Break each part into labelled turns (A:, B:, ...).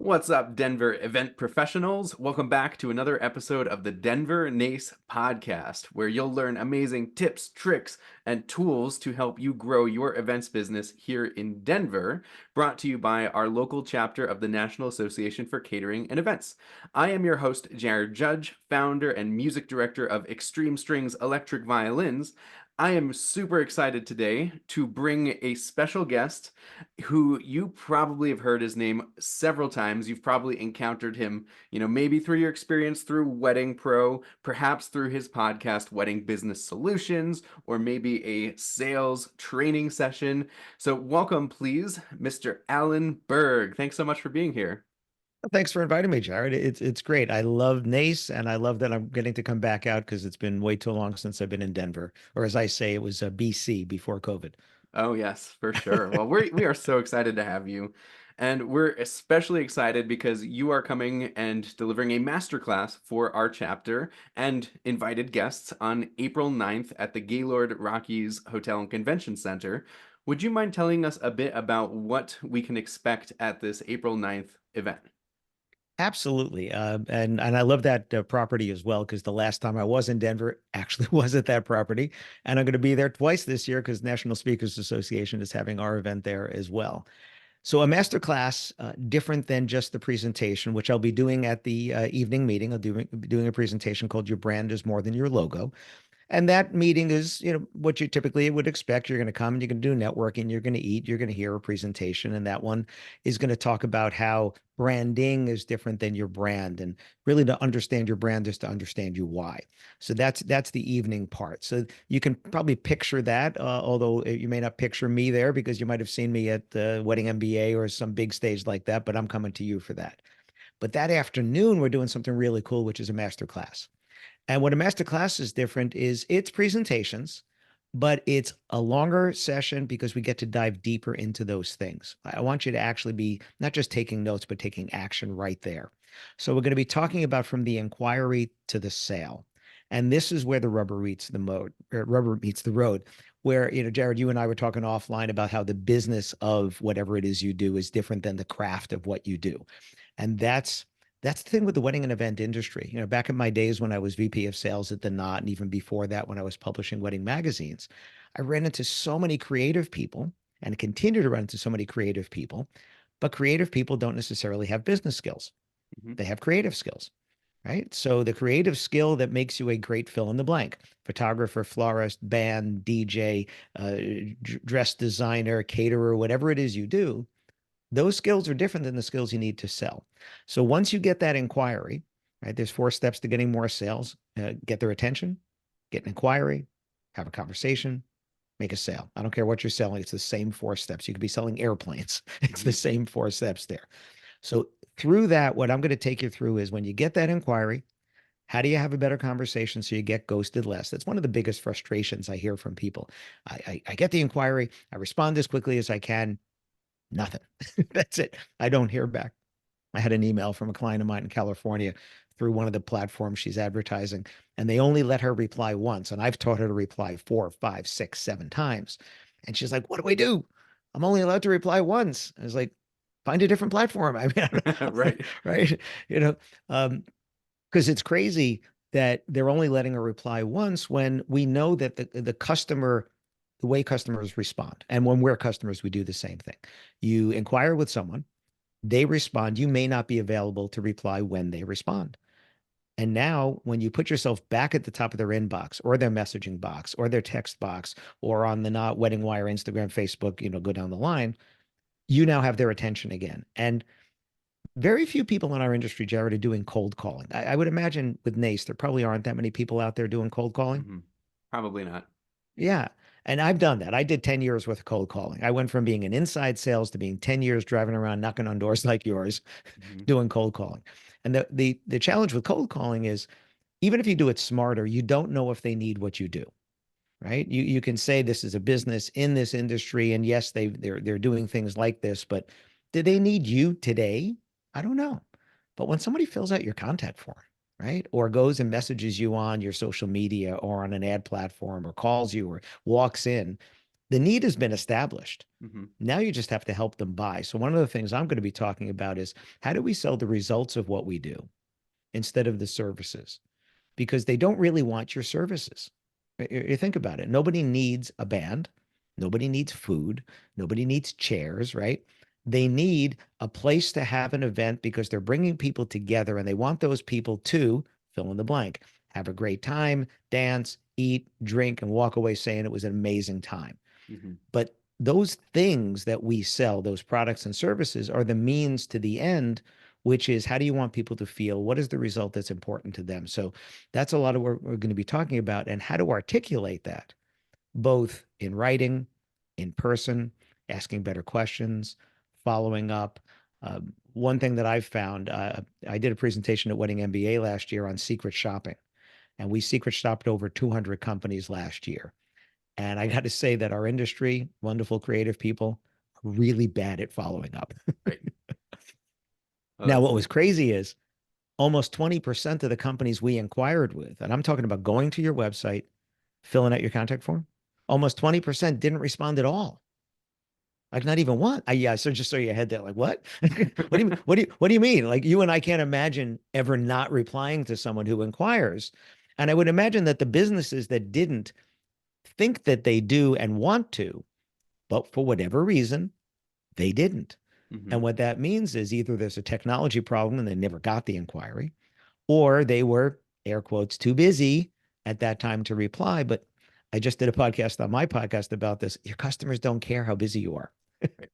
A: What's up, Denver event professionals? Welcome back to another episode of the Denver NACE podcast, where you'll learn amazing tips, tricks, and tools to help you grow your events business here in Denver, brought to you by our local chapter of the National Association for Catering and Events. I am your host, Jared Judge, founder and music director of Extreme Strings Electric Violins. I am super excited today to bring a special guest who you probably have heard his name several times. You've probably encountered him, maybe through your experience through Wedding Pro, perhaps through his podcast, Wedding Business Solutions, or maybe a sales training session. So, welcome, please, Mr. Alan Berg. Thanks so much for being here.
B: Thanks for inviting me, Jared. It's great. I love NACE, and I love that I'm getting to come back out because it's been way too long since I've been in Denver, or as I say, it was BC before COVID.
A: Oh, yes, for sure. Well, we are so excited to have you. And we're especially excited because you are coming and delivering a masterclass for our chapter and invited guests on April 9th at the Gaylord Rockies Hotel and Convention Center. Would you mind telling us a bit about what we can expect at this April 9th event?
B: Absolutely. And I love that property as well, because the last time I was in Denver actually was at that property. And I'm going to be there twice this year because National Speakers Association is having our event there as well. So a master class, different than just the presentation, which I'll be doing at the evening meeting. Be doing a presentation called Your Brand is More Than Your Logo. And that meeting is, what you typically would expect. You're going to come and you're going to do networking, you're going to eat, you're going to hear a presentation. And that one is going to talk about how branding is different than your brand. And really to understand your brand is to understand you why. So that's the evening part. So you can probably picture that, although you may not picture me there because you might have seen me at the Wedding MBA or some big stage like that, but I'm coming to you for that. But that afternoon, we're doing something really cool, which is a master class. And what a master class is different is it's presentations, but it's a longer session because we get to dive deeper into those things. I want you to actually be not just taking notes, but taking action right there. So we're going to be talking about from the inquiry to the sale. And this is where the rubber meets the road, where, Jared, you and I were talking offline about how the business of whatever it is you do is different than the craft of what you do. And that's the thing with the wedding and event industry. Back in my days when I was VP of sales at the Knot, and even before that, when I was publishing wedding magazines, I ran into so many creative people and continue to run into so many creative people, but creative people don't necessarily have business skills.
A: Mhm.
B: They have creative skills, right? So the creative skill that makes you a great fill in the blank, photographer, florist, band, DJ, dress designer, caterer, whatever it is you do, those skills are different than the skills you need to sell. So once you get that inquiry, right, there's 4 steps to getting more sales. Get their attention, get an inquiry, have a conversation, make a sale. I don't care what you're selling. It's the same 4 steps. You could be selling airplanes. It's the
A: Mhm.
B: same 4 steps there. So through that, what I'm going to take you through is when you get that inquiry, how do you have a better conversation so you get ghosted less? That's one of the biggest frustrations I hear from people. I get the inquiry, I respond as quickly as I can. Nothing. That's it. I don't hear back. I had an email from a client of mine in California through one of the platforms she's advertising, and they only let her reply once. And I've taught her to reply 4, 5, 6, 7 times. And she's like, "What do I do? I'm only allowed to reply once." I was like, "Find a different platform." I mean, I don't,
A: Right.
B: right? You know, um, because it's crazy that they're only letting her reply once when we know that the customer, the way customers respond, and when we're customers, we do the same thing. You inquire with someone, they respond. You may not be available to reply when they respond. And now, when you put yourself back at the top of their inbox or their messaging box or their text box or on the Not Wedding Wire, Instagram, Facebook, go down the line, you now have their attention again. And very few people in our industry, Jared, are doing cold calling. I would imagine with NACE, there probably aren't that many people out there doing cold calling.
A: Mhm. Probably not.
B: Yeah. And I've done that. I did 10 years worth of cold calling. I went from being in inside sales to being 10 years driving around knocking on doors like yours,
A: Mhm.
B: doing cold calling. And the challenge with cold calling is even if you do it smarter, you don't know if they need what you do, right? You can say this is a business in this industry, and yes, they're doing things like this, but do they need you today? I don't know. But when somebody fills out your contact form, right, or goes and messages you on your social media or on an ad platform or calls you or walks in, The need has been established.
A: Hmm.
B: Now you just have to help them buy. So one of the things I'm going to be talking about is how do we sell the results of what we do instead of the services? Because they don't really want your services. You think about it. Nobody needs a band. Nobody needs food. Nobody needs chairs, right? They need a place to have an event because they're bringing people together and they want those people to fill in the blank, have a great time, dance, eat, drink, and walk away saying it was an amazing time.
A: Hmm.
B: But those things that we sell, those products and services, are the means to the end, which is how do you want people to feel? What is the result that's important to them? So that's a lot of what we're going to be talking about and how to articulate that, both in writing, in person, asking better questions, following up. One thing that I've found, I did a presentation at Wedding MBA last year on secret shopping, and we secret shopped over 200 companies last year. And I got to say that our industry, wonderful creative people, are really bad at following up.
A: Right. Oh,
B: Now, what
A: that's
B: was crazy is almost 20% of the companies we inquired with, and I'm talking about going to your website, filling out your contact form, almost 20% didn't respond at all. Like not even one. Yeah, so just so you had that, like, what? What do you mean? What do you mean? Like you and I can't imagine ever not replying to someone who inquires. And I would imagine that the businesses that didn't think that they do and want to, but for whatever reason, they didn't.
A: hmm.
B: And what that means is either there's a technology problem and they never got the inquiry, or they were, air quotes, too busy at that time to reply. But I just did a podcast on my podcast about this. Your customers don't care how busy you are.
A: Right.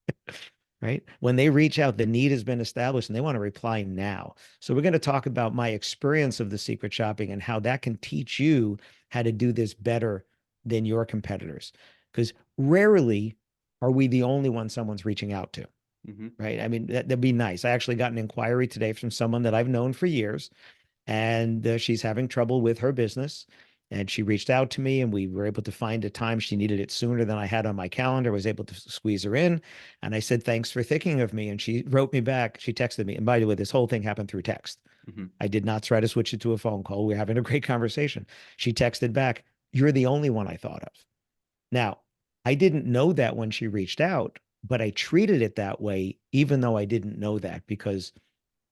B: Right? When they reach out, the need has been established and they want to reply now. So we're going to talk about my experience of the secret shopping and how that can teach you how to do this better than your competitors. Because rarely are we the only one someone's reaching out to,
A: Hmm.
B: right? I mean, that'd be nice. I actually got an inquiry today from someone that I've known for years, and she's having trouble with her business. And she reached out to me, and we were able to find a time. She needed it sooner than I had on my calendar. I was able to squeeze her in, and I said, "Thanks for thinking of me." And she wrote me back. She texted me, and by the way, this whole thing happened through text.
A: Hmm.
B: I did not try to switch it to a phone call. We were having a great conversation. She texted back, "You're the only one I thought of." Now, I didn't know that when she reached out, but I treated it that way, even though I didn't know that because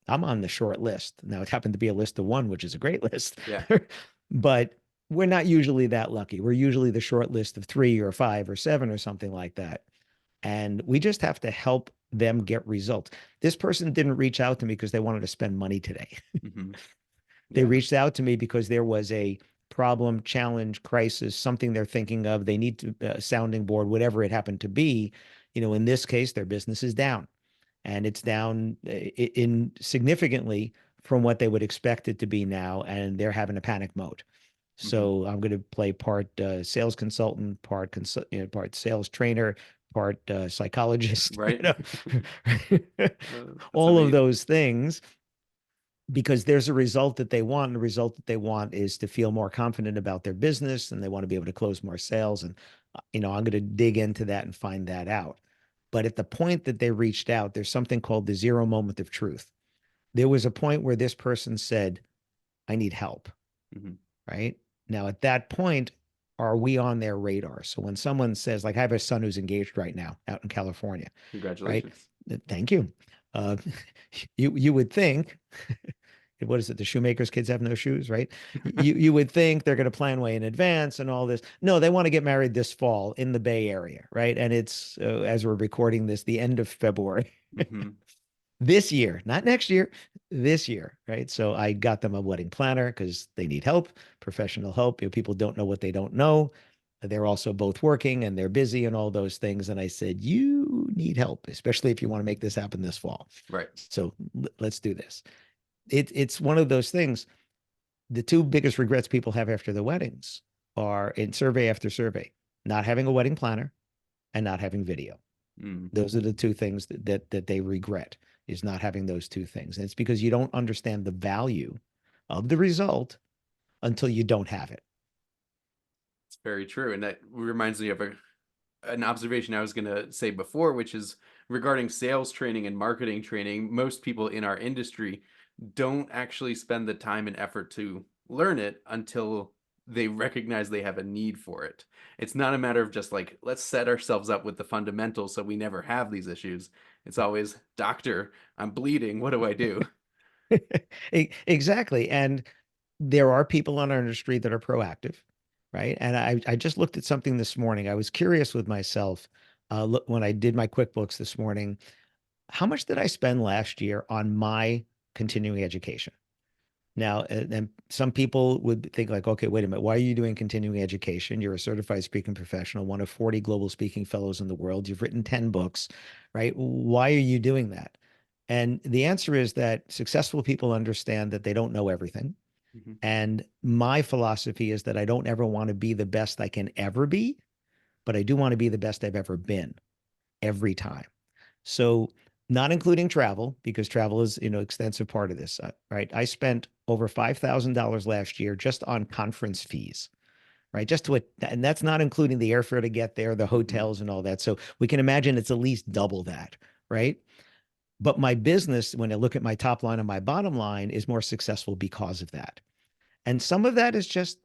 B: I'm on the short list. Now, it happened to be a list of one, which is a great list,
A: Yeah.
B: but we're not usually that lucky. We're usually the short list of 3 or 5 or 7 or something like that. And we just have to help them get results. This person didn't reach out to me because they wanted to spend money today.
A: Hmm.
B: They
A: Yeah.
B: reached out to me because there was a problem, challenge, crisis, something they're thinking of. They need to sounding board, whatever it happened to be. In this case, their business is down, and it's down in significantly from what they would expect it to be now, and they're having a panic mode.
A: Hmm.
B: So I'm going to play part sales consultant, part sales trainer, part psychologist,
A: Right. That's
B: all of
A: amazing.
B: those things, because there's a result that they want. And the result that they want is to feel more confident about their business, and they want to be able to close more sales. And, I'm going to dig into that and find that out. But at the point that they reached out, there's something called the zero moment of truth. There was a point where this person said, I need help,
A: Hmm.
B: right? Now, at that point, are we on their radar? So when someone says, like, I have a son who's engaged right now out in California, right?
A: Congratulations.
B: Thank you. Uh, you would think, what is it? The shoemaker's kids have no shoes, right? You would think they're going to plan way in advance and all this. No, they want to get married this fall in the Bay Area, right? And it's as we're recording this, the end of February
A: Hmm.
B: this year, not next year, this year, right? So I got them a wedding planner because they need help, professional help. People don't know what they don't know. They're also both working and they're busy and all those things. And I said, you need help, especially if you want to make this happen this fall.
A: Right.
B: So let's do this. It's one of those things. The two biggest regrets people have after the weddings are in survey after survey, not having a wedding planner and not having video.
A: Mm.
B: Those are the two things that they regret, is not having those two things. And it's because you don't understand the value of the result until you don't have it.
A: It's very true. And that reminds me of an observation I was going to say before, which is regarding sales training and marketing training. Most people in our industry don't actually spend the time and effort to learn it until they recognize they have a need for it. It's not a matter of just like, let's set ourselves up with the fundamentals so we never have these issues. It's always, doctor, I'm bleeding. What do I do?
B: Exactly. And there are people in our industry that are proactive, right? And I just looked at something this morning. I was curious with myself, look, when I did my QuickBooks this morning, how much did I spend last year on my continuing education? Now, and some people would think like, okay, wait a minute, why are you doing continuing education? You're a certified speaking professional, one of 40 global speaking fellows in the world. You've written 10 books, right? Why are you doing that? And the answer is that successful people understand that they don't know everything.
A: Mhm.
B: And my philosophy is that I don't ever want to be the best I can ever be, but I do want to be the best I've ever been every time. So not including travel, because travel is, extensive part of this, right? I spent over $5,000 last year just on conference fees, right? Just to it, and that's not including the airfare to get there, the
A: Mhm.
B: hotels and all that. So we can imagine it's at least double that, right? But my business, when I look at my top line and my bottom line, is more successful because of that. And some of that is just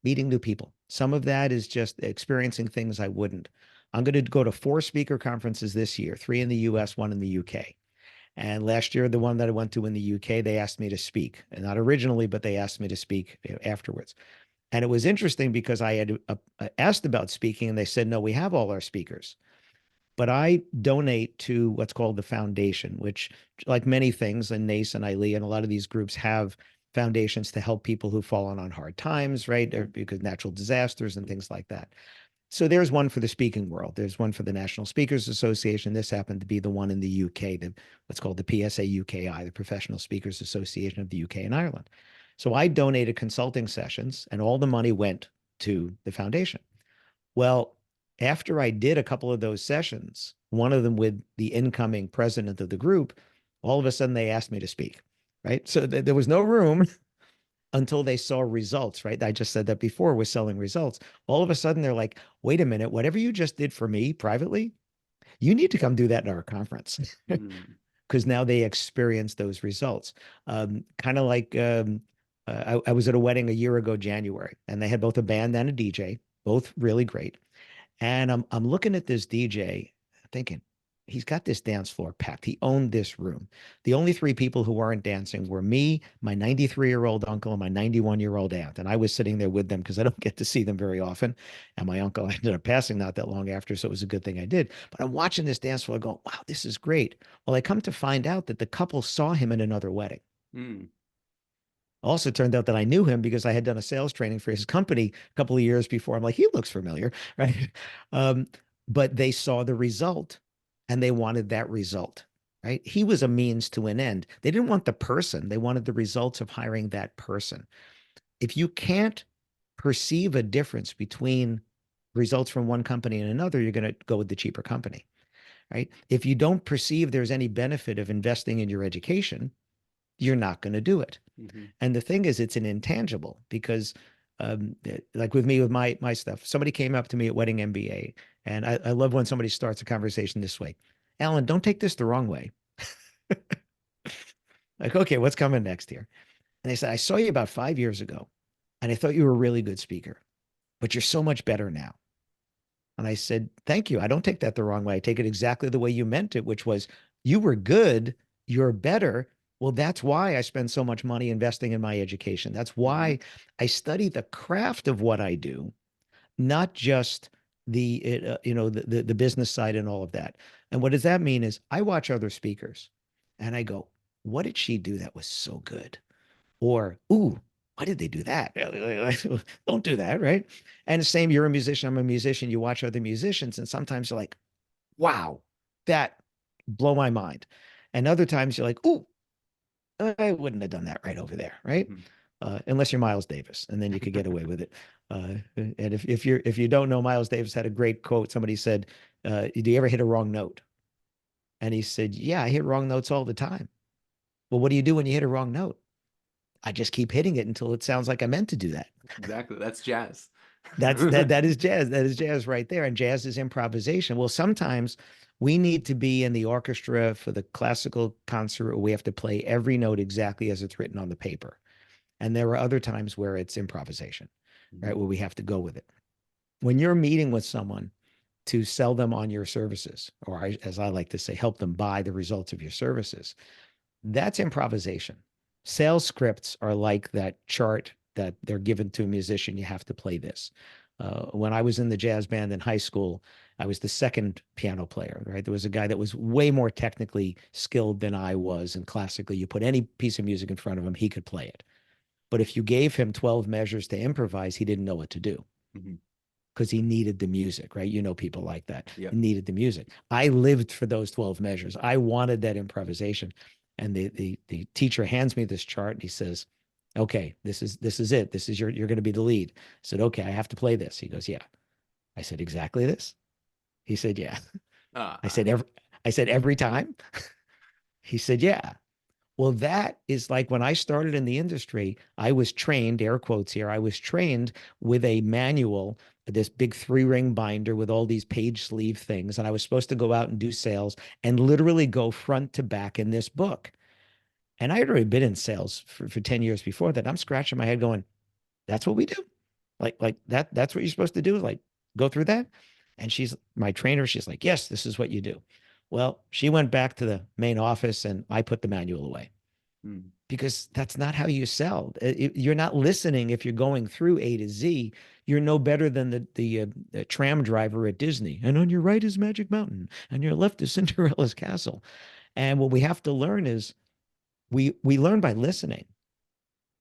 B: meeting new people. Some of that is just experiencing things I wouldn't. I'm going to go to 4 speaker conferences this year, 3 in the US, 1 in the UK. And last year, the one that I went to in the UK, they asked me to speak. And not originally, but they asked me to speak afterwards. And it was interesting because I had asked about speaking and they said, no, we have all our speakers. But I donate to what's called the foundation, which, like many things, and NACE and ILE and a lot of these groups have foundations to help people who've fallen on hard times, right? Or because natural disasters and things like that. So there's one for the speaking world. There's one for the National Speakers Association. This happened to be the one in the UK, what's called the PSA UKI, the Professional Speakers Association of the UK and Ireland. So I donated consulting sessions, and all the money went to the foundation. Well, after I did a couple of those sessions, one of them with the incoming president of the group, all of a sudden they asked me to speak, right? So there was no room until they saw results, right? I just said that before, was selling results. All of a sudden they're like, wait a minute, whatever you just did for me privately, you need to come do that in our conference.
A: Mm.
B: Because now they experience those results. Kind of like I was at a wedding a year ago, January, and they had both a band and a DJ, both really great. And I'm looking at this DJ thinking, he's got this dance floor packed. He owned this room. The only 3 people who weren't dancing were me, my 93-year-old uncle, and my 91-year-old aunt. And I was sitting there with them because I don't get to see them very often. And my uncle ended up passing not that long after, so it was a good thing I did. But I'm watching this dance floor going, wow, this is great. Well, I come to find out that the couple saw him in another wedding.
A: Mm.
B: Also turned out that I knew him because I had done a sales training for his company a couple of years before. I'm like, he looks familiar, right? Um, but they saw the result and they wanted that result, right? He was a means to an end. They didn't want the person, they wanted the results of hiring that person. If you can't perceive a difference between results from one company and another, you're going to go with the cheaper company, right? If you don't perceive there's any benefit of investing in your education, you're not going to do it.
A: Mhm.
B: And the thing is, it's an intangible because, like with me, with my stuff, somebody came up to me at Wedding MBA, and I love when somebody starts a conversation this way. Alan, don't take this the wrong way. Like, okay, what's coming next here? And they said, I saw you about 5 years ago, and I thought you were a really good speaker, but you're so much better now. And I said, thank you. I don't take that the wrong way. I take it exactly the way you meant it, which was you were good, you're better. Well, that's why I spend so much money investing in my education. That's
A: Mhm.
B: why I study the craft of what I do, not just the business side and all of that. And what does that mean is I watch other speakers and I go, what did she do that was so good? Or, ooh, why did they do that? Don't do that, right? And the same, you're a musician, I'm a musician. You watch other musicians, and sometimes you're like, wow, that blow my mind. And other times you're like, ooh, I wouldn't have done that right over there, right?
A: Mhm.
B: Unless you're Miles Davis, and then you could get away with it. And if you don't know, Miles Davis had a great quote. Somebody said, "Do you ever hit a wrong note?" And he said, "Yeah, I hit wrong notes all the time." Well, what do you do when you hit a wrong note? I just keep hitting it until it sounds like I meant to do that.
A: Exactly. That's jazz.
B: That is jazz. That is jazz right there. And jazz is improvisation. Well, sometimes we need to be in the orchestra for the classical concert where we have to play every note exactly as it's written on the paper. And there are other times where it's improvisation. right?
A: Mhm.
B: Where we have to go with it. When you're meeting with someone to sell them on your services, or as I like to say, help them buy the results of your services, that's improvisation. Sales scripts are like that chart that they're given to a musician. You have to play this. When I was in the jazz band in high school, I was the second piano player, right? There was a guy that was way more technically skilled than I was. And classically, you put any piece of music in front of him, he could play it. But if you gave him 12 measures to improvise, he didn't know what to do
A: Mhm.
B: because he needed the music, right? You know, people like that. He
A: Yep.
B: needed the music. I lived for those 12 measures. I wanted that improvisation. And the teacher hands me this chart and he says, okay, this is it. This is you're going to be the lead. I said, okay, I have to play this. He goes, yeah. I said, exactly this. He said, yeah. I
A: Ah.
B: said, every time. He said, yeah. Well, that is like when I started in the industry, I was trained, air quotes here, I was trained with a manual, this big 3-ring binder with all these page sleeve things. And I was supposed to go out and do sales and literally go front to back in this book. And I had already been in sales for 10 years before that. I'm scratching my head going, that's what we do. Like that's what you're supposed to do. Like go through that. And she's my trainer. She's like, yes, this is what you do. Well, she went back to the main office and I put the manual away
A: Mm.
B: because that's not how you sell. You're not listening if you're going through A to Z. You're no better than the tram driver at Disney. And on your right is Magic Mountain, and your left is Cinderella's castle. And what we have to learn is we learn by listening,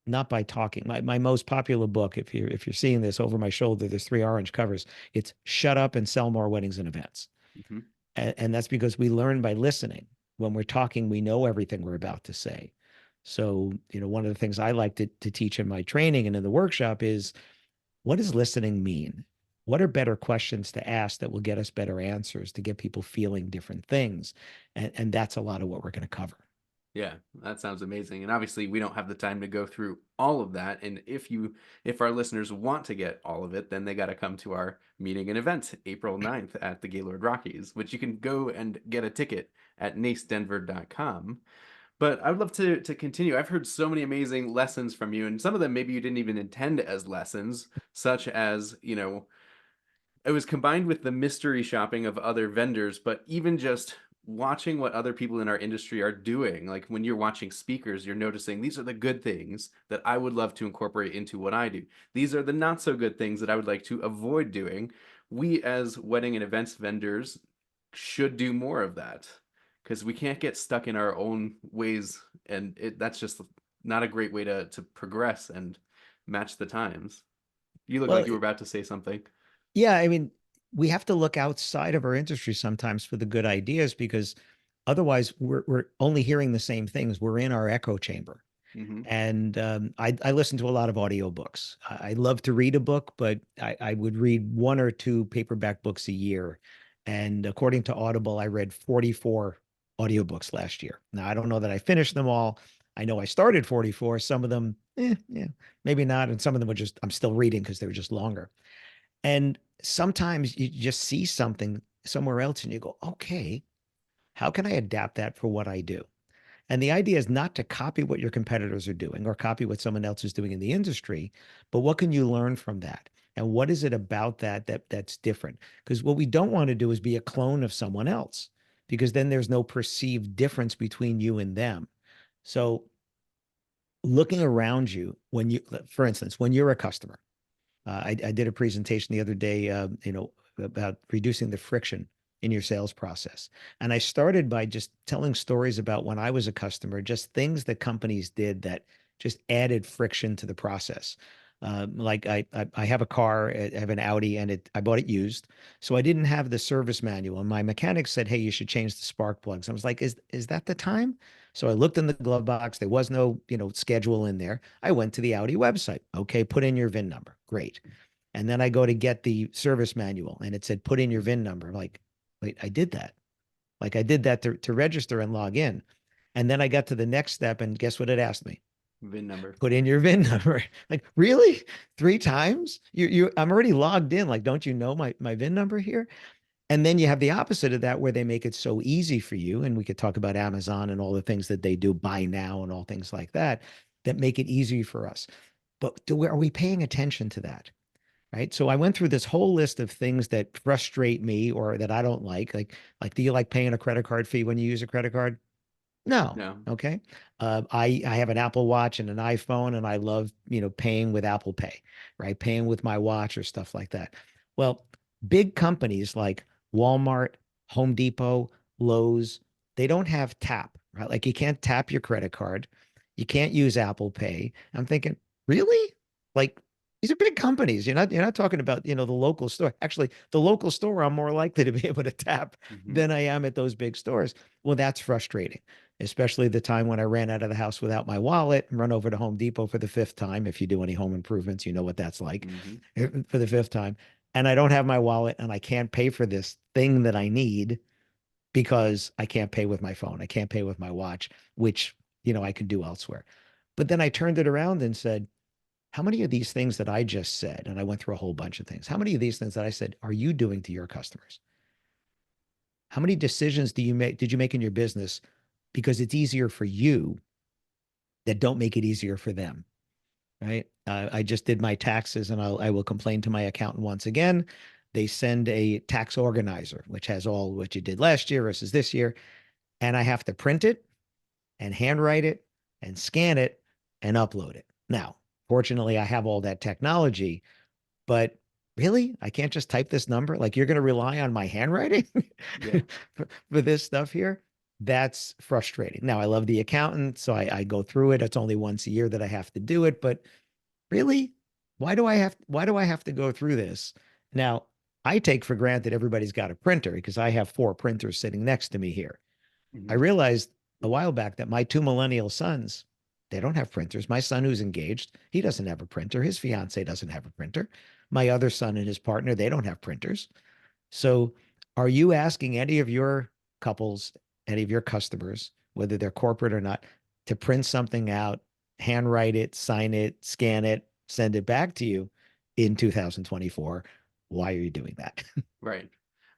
B: not by talking. My most popular book, if you're seeing this over my shoulder, there's 3 orange covers. It's Shut Up and Sell More Weddings and Events.
A: Mhm.
B: And that's because we learn by listening. When we're talking, we know everything we're about to say. So, one of the things I like to teach in my training and in the workshop is, what does listening mean? What are better questions to ask that will get us better answers to get people feeling different things? And that's a lot of what we're going to cover.
A: Yeah, that sounds amazing. And obviously, we don't have the time to go through all of that. And if our listeners want to get all of it, then they got to come to our meeting and event April 9th at the Gaylord Rockies, which you can go and get a ticket at nacedenver.com. But I would love to continue. I've heard so many amazing lessons from you, and some of them maybe you didn't even intend as lessons, such as, it was combined with the mystery shopping of other vendors, but even just watching what other people in our industry are doing. Like when you're watching speakers, you're noticing these are the good things that I would love to incorporate into what I do. These are the not so good things that I would like to avoid doing. We, as wedding and events vendors, should do more of that because we can't get stuck in our own ways. And that's just not a great way to progress and match the times. You look
B: Well,
A: like you were about to say something.
B: yeah, I mean, we have to look outside of our industry sometimes for the good ideas because otherwise we're only hearing the same things. We're in our echo chamber.
A: Hmm.
B: And I listen to a lot of audiobooks. I love to read a book, but I would read 1 or 2 paperback books a year. And according to Audible, I read 44 audiobooks last year. Now, I don't know that I finished them all. I know I started 44. Some of them, yeah, maybe not. And some of them I'm still reading because they were just longer. And sometimes you just see something somewhere else and you go, okay, how can I adapt that for what I do? And the idea is not to copy what your competitors are doing or copy what someone else is doing in the industry, but what can you learn from that? And what is it about that's different? Because what we don't want to do is be a clone of someone else, because then there's no perceived difference between you and them. So looking around you for instance, when you're a customer, I did a presentation the other day, about reducing the friction in your sales process. And I started by just telling stories about when I was a customer, just things that companies did that just added friction to the process. Like I have a car, I have an Audi, and I bought it used, so I didn't have the service manual. And my mechanic said, "Hey, you should change the spark plugs." I was like, "Is that the time?" So I looked in the glove box. There was no schedule in there. I went to the Audi website. Okay, put in your VIN number. Great. And then I go to get the service manual and it said, put in your VIN number. I'm like, wait, I did that. Like I did that to register and log in. And then I got to the next step and guess what it asked me?
A: VIN number.
B: Put in your VIN number. Like, really? 3 times? I'm already logged in. Like, don't you know my VIN number here? And then you have the opposite of that where they make it so easy for you. And we could talk about Amazon and all the things that they do, buy now and all things like that, that make it easy for us. But are we paying attention to that? right? So I went through this whole list of things that frustrate me or that I don't like. Do you like paying a credit card fee when you use a credit card? No.
A: No.
B: Okay. I have an Apple Watch and an iPhone, and I love, paying with Apple Pay, right? Paying with my watch or stuff like that. Well, big companies like Walmart, Home Depot, Lowe's, they don't have tap, right? Like you can't tap your credit card. You can't use Apple Pay. I'm thinking, really? Like these are big companies. You're not talking about, the local store. Actually, the local store I'm more likely to be able to tap
A: Hmm.
B: than I am at those big stores. Well, that's frustrating, especially the time when I ran out of the house without my wallet and run over to Home Depot for the fifth time. If you do any home improvements, you know what that's like
A: Hmm.
B: for the fifth time. And I don't have my wallet and I can't pay for this thing that I need because I can't pay with my phone. I can't pay with my watch, which, I could do elsewhere. But then I turned it around and said, how many of these things that I just said, and I went through a whole bunch of things, how many of these things that I said are you doing to your customers? How many decisions did you make in your business because it's easier for you that don't make it easier for them? Right. I just did my taxes and I will complain to my accountant once again. They send a tax organizer, which has all what you did last year versus this year. And I have to print it and handwrite it and scan it and upload it. Now, fortunately, I have all that technology, but really, I can't just type this number. Like you're going to rely on my handwriting
A: Yeah.
B: for this stuff here. That's frustrating. Now, I love the accountant, so I go through it. It's only once a year that I have to do it, but really, why do I have to go through this? Now, I take for granted everybody's got a printer because I have four printers sitting next to me here. I
A: Hmm.
B: realized a while back that my two millennial sons, they don't have printers. My son who's engaged, he doesn't have a printer. His fiance doesn't have a printer. My other son and his partner, they don't have printers. So, are you asking any of your couples, any of your customers, whether they're corporate or not, to print something out, handwrite it, sign it, scan it, send it back to you in 2024? Why are you doing that?
A: Right.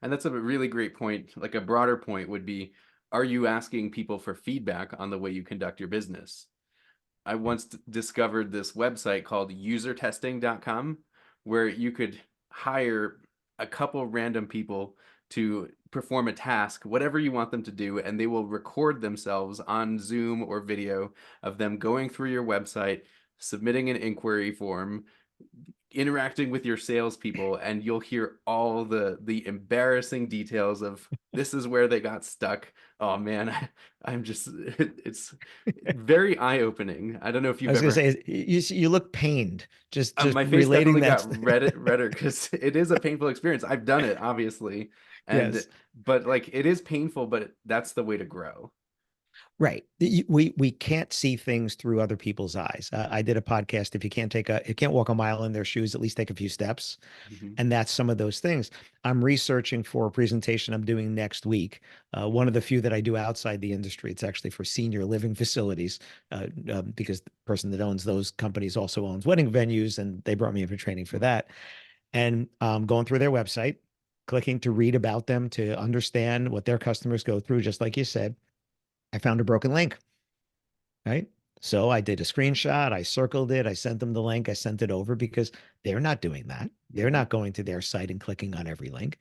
A: And that's a really great point. Like a broader point would be, are you asking people for feedback on the way you conduct your business? I once discovered this website called usertesting.com where you could hire a couple random people to perform a task, whatever you want them to do, and they will record themselves on Zoom or video of them going through your website, submitting an inquiry form, interacting with your salespeople, and you'll hear all the embarrassing details of this is where they got stuck. Oh man, I'm just it's very eye-opening. I don't know if
B: I
A: you've
B: was going
A: ever.
B: to say you look pained just
A: My face
B: relating
A: definitely
B: that.
A: got redder because it is a painful experience. I've done it, obviously, and
B: Yes.
A: but like it is painful, but that's the way to grow.
B: Right. We can't see things through other people's eyes. I did a podcast. If you can't walk a mile in their shoes, at least take a few steps.
A: Hmm.
B: And that's some of those things. I'm researching for a presentation I'm doing next week. One of the few that I do outside the industry. It's actually for senior living facilities, because the person that owns those companies also owns wedding venues, and they brought me in for training for that. And going through their website, clicking to read about them, to understand what their customers go through, just like you said. I found a broken link, right? So I did a screenshot, I circled it, I sent them the link, I sent it over because they're not doing that. They're
A: Hmm.
B: not going to their site and clicking on every link.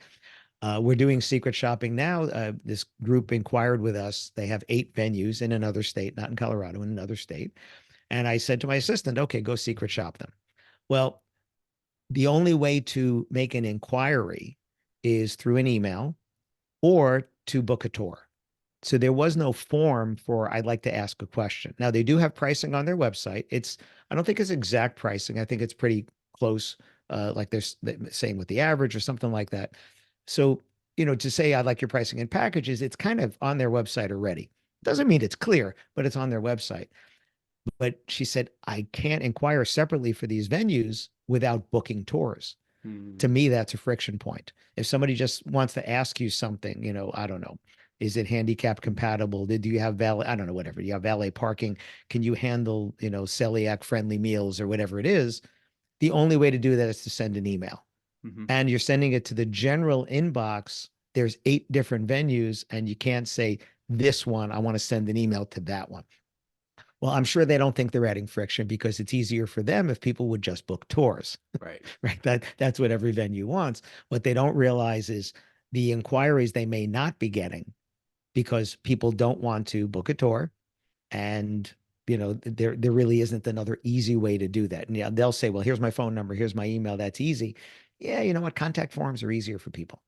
B: We're doing secret shopping now. This group inquired with us. They have 8 venues in another state, not in Colorado, in another state. And I said to my assistant, okay, go secret shop them. Well, the only way to make an inquiry is through an email or to book a tour. So there was no form for I'd like to ask a question. Now they do have pricing on their website. I don't think it's exact pricing. I think it's pretty close. Like they're saying with the average or something like that. So, to say I like your pricing in packages, it's kind of on their website already. Doesn't mean it's clear, but it's on their website. But she said, I can't inquire separately for these venues without booking tours. To
A: Hmm.
B: me, that's a friction point. If somebody just wants to ask you something, I don't know, is it handicap compatible? Do you have valet? I don't know, whatever. You have valet parking. Can you handle, celiac friendly meals or whatever it is? The only way to do that is to send an email.
A: Hmm.
B: And you're sending it to the general inbox. There's 8 different venues, and you can't say this one, I want to send an email to that one. Well, I'm sure they don't think they're adding friction because it's easier for them if people would just book tours,
A: Right.
B: right? That's what every venue wants. What they don't realize is the inquiries they may not be getting because people don't want to book a tour, and there really isn't another easy way to do that. And yeah, they'll say, well, here's my phone number, here's my email, that's easy. Yeah, you know what? Contact forms are easier for people.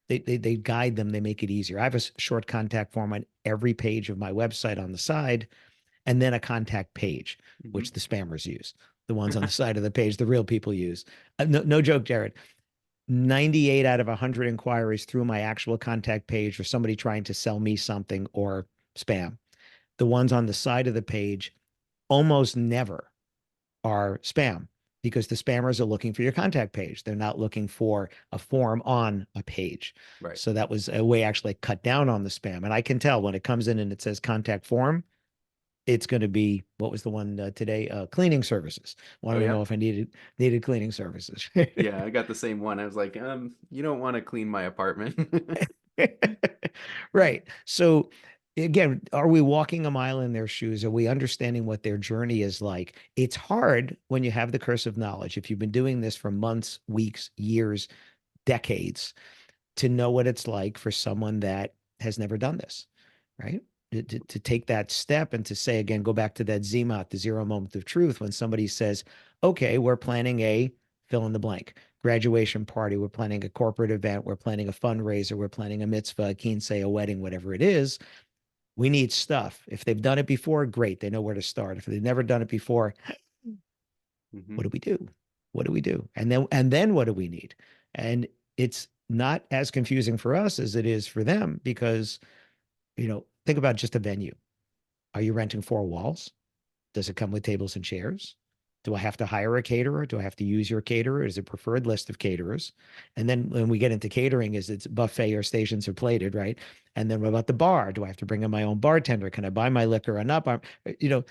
B: They guide them, they make it easier. I have a short contact form on every page of my website on the side, and then a contact page,
A: Hmm.
B: which the spammers use. The ones on the side of the page, the real people use. No joke, Jared. 98 out of 100 inquiries through my actual contact page for somebody trying to sell me something or spam. The ones on the side of the page almost never are spam because the spammers are looking for your contact page. They're not looking for a form on a page.
A: Right.
B: So that was a way actually cut down on the spam. And I can tell when it comes in and it says contact form, it's going to be, what was the one today? Cleaning services.
A: Oh
B: Wanted to
A: yeah.
B: know if I needed cleaning services.
A: Yeah, I got the same one. I was like, you don't want to clean my apartment.
B: Right. So again, are we walking a mile in their shoes? Are we understanding what their journey is like? It's hard when you have the curse of knowledge. If you've been doing this for months, weeks, years, decades, to know what it's like for someone that has never done this, right? To take that step and to say, again, go back to that ZMOT, the zero moment of truth, when somebody says, okay, we're planning a fill in the blank graduation party, we're planning a corporate event, we're planning a fundraiser, we're planning a mitzvah, a kinsey, a wedding, whatever it is. We need stuff. If they've done it before, great. They know where to start. If they've never done it before, what
A: Hmm.
B: do we do? What do we do? And then what do we need? And it's not as confusing for us as it is for them because, think about just a venue. Are you renting four walls? Does it come with tables and chairs? Do I have to hire a caterer? Do I have to use your caterer? Is it preferred list of caterers? And then when we get into catering, is it's buffet or stations are plated, right? And then what about the bar? Do I have to bring in my own bartender? Can I buy my liquor or not? You know,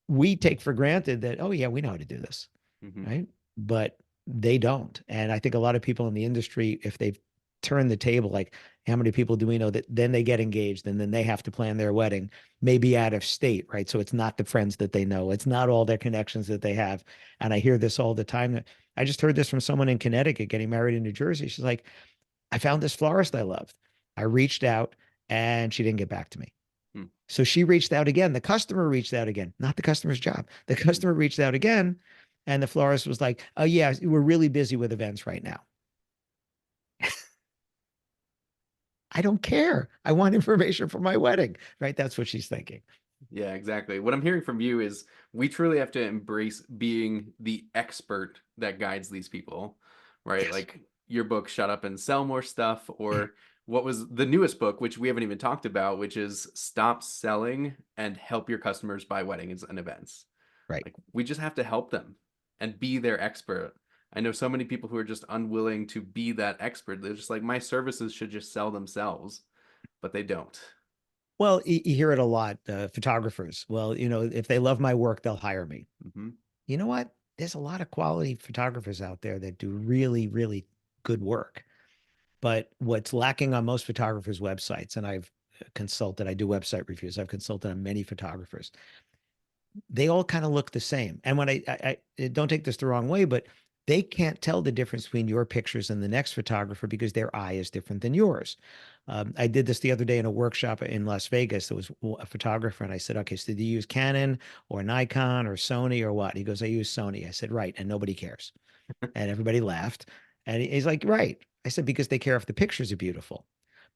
B: we take for granted that, oh yeah, we know how to do this,
A: Hmm.
B: right? But they don't. And I think a lot of people in the industry, if they've turned the table, like how many people do we know that then they get engaged and then they have to plan their wedding, maybe out of state, right? So it's not the friends that they know, it's not all their connections that they have. And I hear this all the time. I just heard this from someone in Connecticut getting married in New Jersey. She's like, I found this florist I loved. I reached out and she didn't get back to me. So she reached out again. The customer reached out again, not the customer's job. The
A: Hmm.
B: customer reached out again, and the florist was like, "Oh yeah, we're really busy with events right now." I don't care. I want information for my wedding, right? That's what she's thinking.
A: Yeah, exactly. What I'm hearing from you is we truly have to embrace being the expert that guides these people, right?
B: Yes.
A: Like your book, Shut Up and Sell More Stuff, or what was the newest book, which we haven't even talked about, which is Stop Selling and Help Your Customers Buy Weddings and Events.
B: Right.
A: Like we just have to help them and be their expert. I know so many people who are just unwilling to be that expert. They're just like, my services should just sell themselves, but they don't.
B: Well, you hear it a lot. Photographers. Well, if they love my work, they'll hire me.
A: Hmm.
B: You know what? There's a lot of quality photographers out there that do really, really good work. But what's lacking on most photographers' websites, and I've consulted, I do website reviews, I've consulted on many photographers, they all kind of look the same. And when I don't take this the wrong way, but they can't tell the difference between your pictures and the next photographer because their eye is different than yours. I did this the other day in a workshop in Las Vegas. There was a photographer, and I said, "Okay, so do you use Canon or Nikon or Sony or what?" He goes, "I use Sony." I said, "Right," and nobody cares, and everybody laughed. And he's like, "Right." I said, "Because they care if the pictures are beautiful."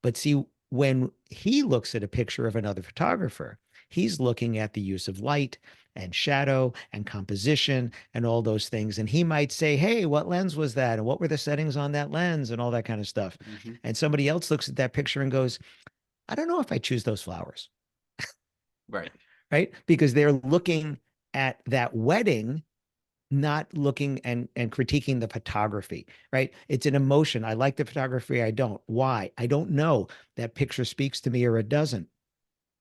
B: But see, when he looks at a picture of another photographer, he's looking at the use of light and shadow and composition and all those things. And he might say, "Hey, what lens was that? And what were the settings on that lens?" and all that kind of stuff.
A: Hmm.
B: And somebody else looks at that picture and goes, "I don't know if I choose those flowers,"
A: Right.
B: right? Because they're looking at that wedding, not looking and critiquing the photography, right? It's an emotion. I like the photography. I don't. Why? I don't know. That picture speaks to me or it doesn't.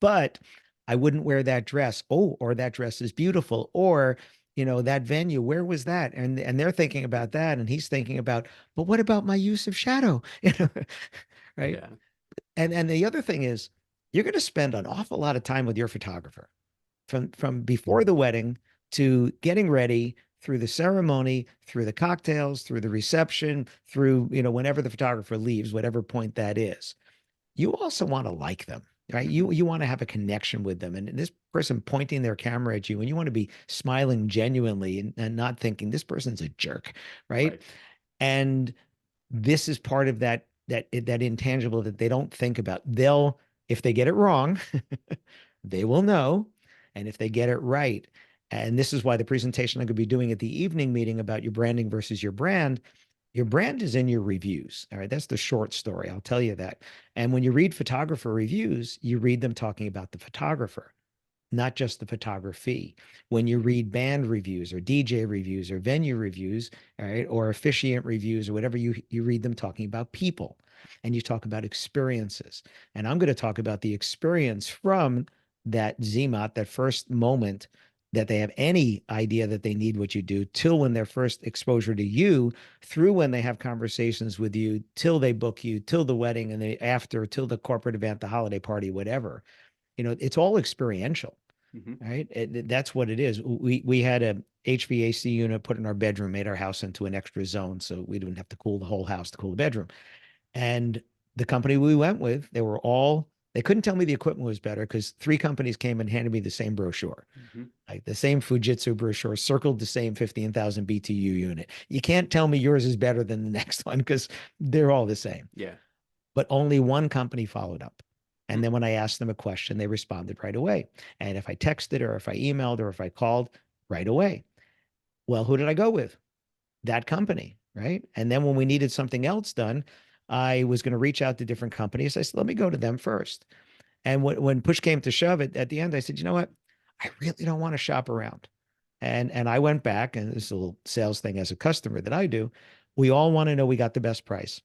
B: But I wouldn't wear that dress. Oh, or that dress is beautiful. Or, that venue, where was that? And they're thinking about that. And he's thinking about, but what about my use of shadow? Right.
A: Yeah.
B: And the other thing is you're going to spend an awful lot of time with your photographer from before the wedding to getting ready, through the ceremony, through the cocktails, through the reception, through, whenever the photographer leaves, whatever point that is. You also want to like them, right?
A: Hmm.
B: You want to have a connection with them. And this person pointing their camera at you, and you want to be smiling genuinely and not thinking this person's a jerk, right?
A: Right.
B: And this is part of that intangible that they don't think about. If they get it wrong, they will know. And if they get it right, and this is why the presentation I'm going to be doing at the evening meeting about your branding versus your brand is in your reviews. All right. That's the short story. I'll tell you that. And when you read photographer reviews, you read them talking about the photographer, not just the photography. When you read band reviews or DJ reviews or venue reviews, all right, or officiant reviews or whatever, you read them talking about people, and you talk about experiences. And I'm going to talk about the experience from that ZMOT, that first moment that they have any idea that they need what you do, till when their first exposure to you, through when they have conversations with you, till they book you, till the wedding, and after, till the corporate event, the holiday party, whatever. It's all experiential.
A: Hmm.
B: Right. That's what it is. We had a HVAC unit put in our bedroom, made our house into an extra zone, so we didn't have to cool the whole house to cool the bedroom. And the company we went with, they couldn't tell me the equipment was better because three companies came and handed me the same brochure,
A: Hmm.
B: like the same Fujitsu brochure, circled the same 15,000 BTU unit. You can't tell me yours is better than the next one because they're all the same.
A: Yeah.
B: But only one company followed up.
A: Hmm.
B: And then when I asked them a question, they responded right away. And if I texted or if I emailed or if I called, right away. Well, who did I go with? That company, right? And then when we needed something else done, I was going to reach out to different companies. I said, let me go to them first. And when push came to shove it at the end, I said, you know what? I really don't want to shop around. And I went back, and this is a little sales thing as a customer that I do. We all want to know we got the best price.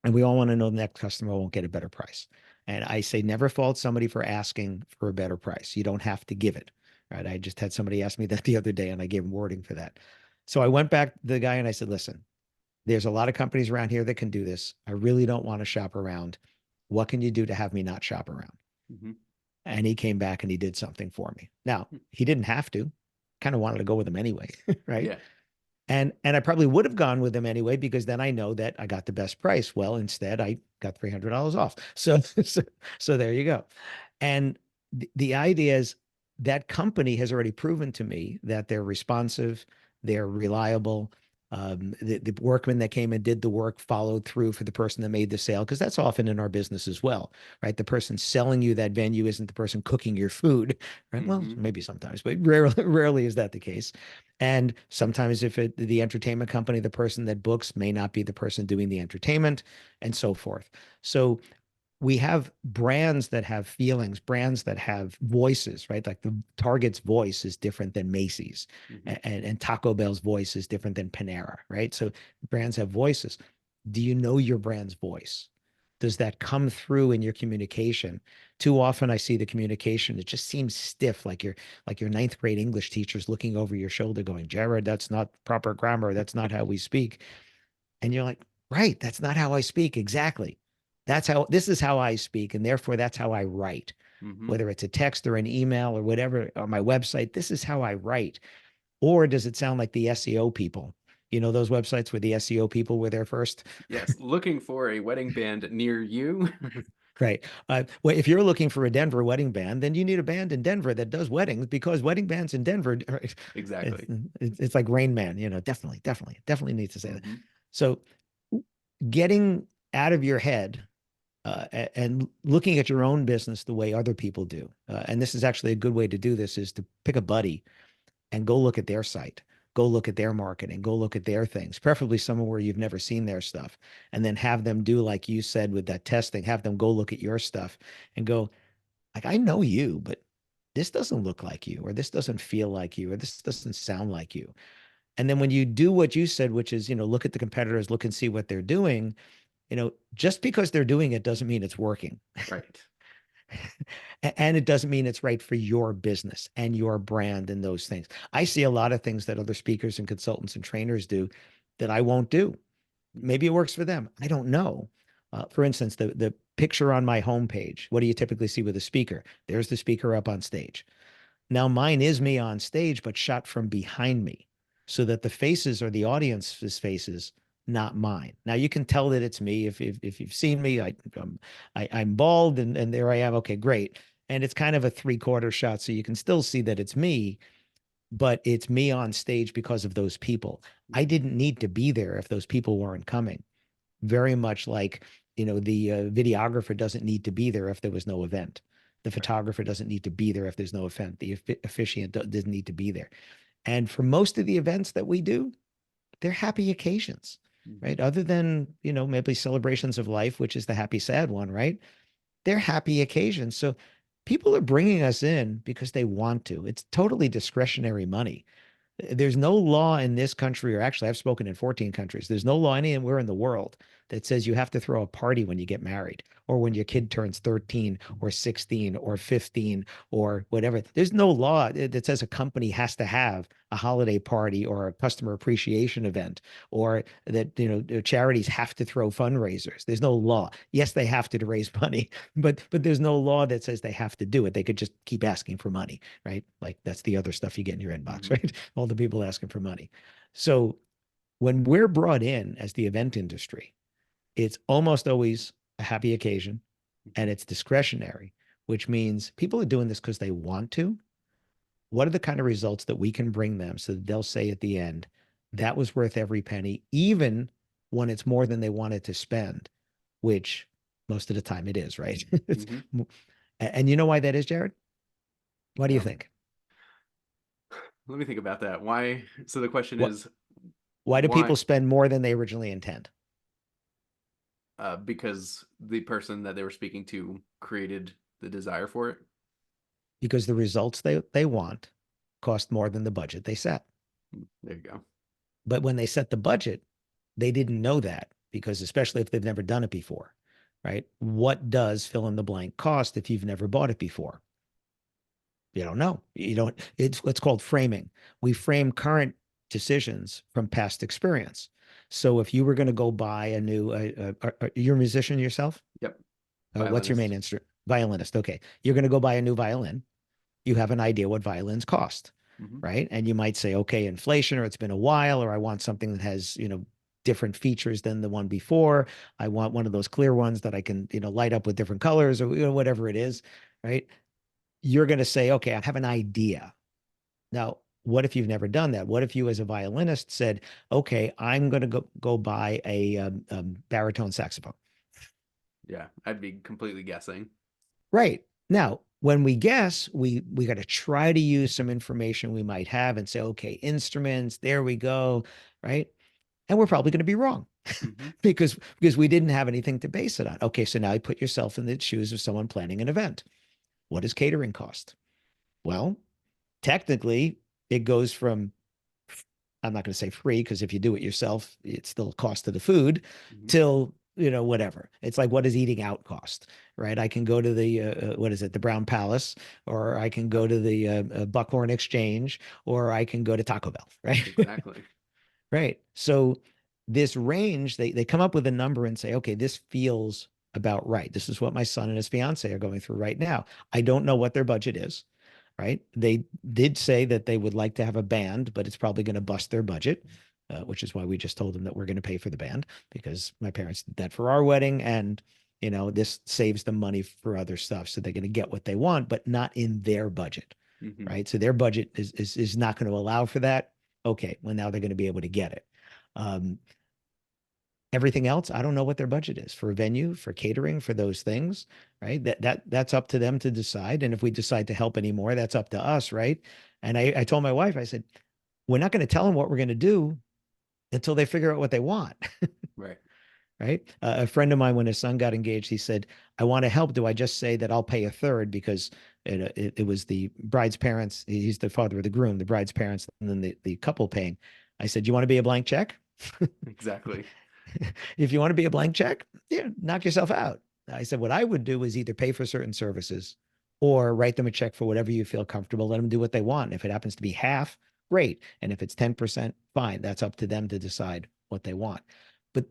B: And we all want to know the next customer won't get a better price. And I say, never fault somebody for asking for a better price. You don't have to give it. Right. I just had somebody ask me that the other day, and I gave them wording for that. So I went back to the guy and I said, listen, there's a lot of companies around here that can do this. I really don't want to shop around. What can you do to have me not shop around?
A: Hmm.
B: And he came back and he did something for me. Now, he didn't have to, kind of wanted to go with him anyway. Right.
A: Yeah.
B: And I probably would have gone with him anyway, because then I know that I got the best price. Well, instead I got $300 off. So there you go. And the idea is that company has already proven to me that they're responsive, they're reliable. The workman that came and did the work followed through for the person that made the sale, because that's often in our business as well, right? The person selling you that venue isn't the person cooking your food, right? Well,
A: Hmm.
B: maybe sometimes, but rarely is that the case. And sometimes if the entertainment company, the person that books may not be the person doing the entertainment, and so forth. So we have brands that have feelings, brands that have voices, right? Like the Target's voice is different than Macy's,
A: Hmm.
B: and Taco Bell's voice is different than Panera, right? So brands have voices. Do you know your brand's voice? Does that come through in your communication? Too often I see the communication, it just seems stiff, like your ninth grade English teacher's looking over your shoulder going, Jared, that's not proper grammar. That's not how we speak. And you're like, right, that's not how I speak. Exactly. This is how I speak. And therefore, that's how I write,
A: Hmm.
B: whether it's a text or an email or whatever on my website. This is how I write. Or does it sound like the SEO people? Those websites where the SEO people were there first?
A: Yes. Looking for a wedding band near you.
B: Right. Well, if you're looking for a Denver wedding band, then you need a band in Denver that does weddings, because wedding bands in Denver, it's,
A: Exactly.
B: it's like Rain Man, definitely needs to say that.
A: Hmm.
B: So getting out of your head, and looking at your own business the way other people do. And this is actually a good way to do this, is to pick a buddy and go look at their site, go look at their marketing, go look at their things, preferably somewhere where you've never seen their stuff. And then have them do, like you said, with that testing, have them go look at your stuff and go, like, I know you, but this doesn't look like you, or this doesn't feel like you, or this doesn't sound like you. And then when you do what you said, which is, look at the competitors, look and see what they're doing, just because they're doing it doesn't mean it's working.
A: Right.
B: And it doesn't mean it's right for your business and your brand and those things. I see a lot of things that other speakers and consultants and trainers do that I won't do.
A: Hmm.
B: Maybe it works for them. I don't know. For instance, the picture on my homepage, what do you typically see with a speaker? There's the speaker up on stage. Now mine is me on stage, but shot from behind me so that the faces are the audience's faces, not mine. Now you can tell that it's me if you've seen me. I'm bald and there I am. Okay, great. And it's kind of a three-quarter shot, so you can still see that it's me, but it's me on stage because of those people. I didn't need to be there if those people weren't coming. Very much like, the videographer doesn't need to be there if there was no event. The
A: Right.
B: photographer doesn't need to be there if there's no event. The officiant doesn't need to be there. And for most of the events that we do, they're happy occasions,
A: Mhm.
B: right? Other than, maybe celebrations of life, which is the happy, sad one, right? They're happy occasions. So people are bringing us in because they want to. It's totally discretionary money. There's no law in this country, or actually, I've spoken in 14 countries. There's no law anywhere in the world that says you have to throw a party when you get married or when your kid turns 13 or 16 or 15 or whatever. There's no law that says a company has to have a holiday party or a customer appreciation event or that, charities have to throw fundraisers. There's no law. Yes, they have to raise money, but there's no law that says they have to do it. They could just keep asking for money, right? Like that's the other stuff you get in your inbox,
A: Mhm.
B: right? All the people asking for money. So when we're brought in as the event industry, it's almost always a happy occasion and it's discretionary, which means people are doing this because they want to. What are the kind of results that we can bring them so that they'll say at the end, that was worth every penny, even when it's more than they wanted to spend, which most of the time it is, right? It's,
A: Mhm.
B: and you know why that is, Jared? Why do you
A: Yeah.
B: think?
A: Let me think about that. Why? So the question
B: What,
A: is
B: why do
A: why?
B: people spend more than they originally intend?
A: Because the person that they were speaking to created the desire for it.
B: Because the results they want cost more than the budget they set.
A: There you go.
B: But when they set the budget, they didn't know that because especially if they've never done it before, right? What does fill in the blank cost if you've never bought it before? You don't know. You don't. It's what's called framing. We frame current decisions from past experience. So if you were going to go buy a new, you're a musician yourself.
A: Yep.
B: What's your main
A: Violinist.
B: instrument? Violinist. Okay, you're going to go buy a new violin. You have an idea what violins cost,
A: Hmm.
B: right? And you might say, okay, inflation, or it's been a while, or I want something that has, different features than the one before. I want one of those clear ones that I can, light up with different colors or whatever it is, right? You're going to say, okay, I have an idea. Now, what if you've never done that? What if you, as a violinist, said, okay, I'm going to go buy a baritone saxophone?
A: Yeah, I'd be completely guessing.
B: Right. Now, when we guess, we got to try to use some information we might have and say, okay, instruments, there we go, right? And we're probably going to be wrong
A: Hmm.
B: because we didn't have anything to base it on. Okay, so now you put yourself in the shoes of someone planning an event. What does catering cost? Well, technically, it goes from, I'm not going to say free because if you do it yourself, it's still cost of the food
A: Hmm.
B: till, whatever. It's like, what does eating out cost, right? I can go to the, what is it, the Brown Palace, or I can go
A: Yep.
B: to the Buckhorn Exchange, or I can go to Taco Bell, right?
A: Exactly.
B: Right. So this range, they come up with a number and say, okay, this feels about right. This is what my son and his fiance are going through right now. I don't know what their budget is, right? They did say that they would like to have a band, but it's probably going to bust their budget, which is why we just told them that we're going to pay for the band because my parents did that for our wedding. And, this saves them money for other stuff. So they're going to get what they want, but not in their budget,
A: Hmm.
B: right? So their budget is not going to allow for that. Okay, well, now they're going to be able to get it. Um, Everything else, I don't know what their budget is for a venue, for catering, for those things, right? That's up to them to decide. And if we decide to help anymore, that's up to us, right? And I told my wife, I said, we're not going to tell them what we're going to do until they figure out what they want,
A: Right.
B: right? A friend of mine, when his son got engaged, he said, I want to help. Do I just say that I'll pay a third because it was the bride's parents? He's the father of the groom, the bride's parents, and then the couple paying. I said, you want to be a blank check?
A: Exactly.
B: If you want to be a blank check, yeah, knock yourself out. I said, what I would do is either pay for certain services or write them a check for whatever you feel comfortable. Let them do what they want. If it happens to be half, great. And if it's 10%, fine. That's up to them to decide what they want. But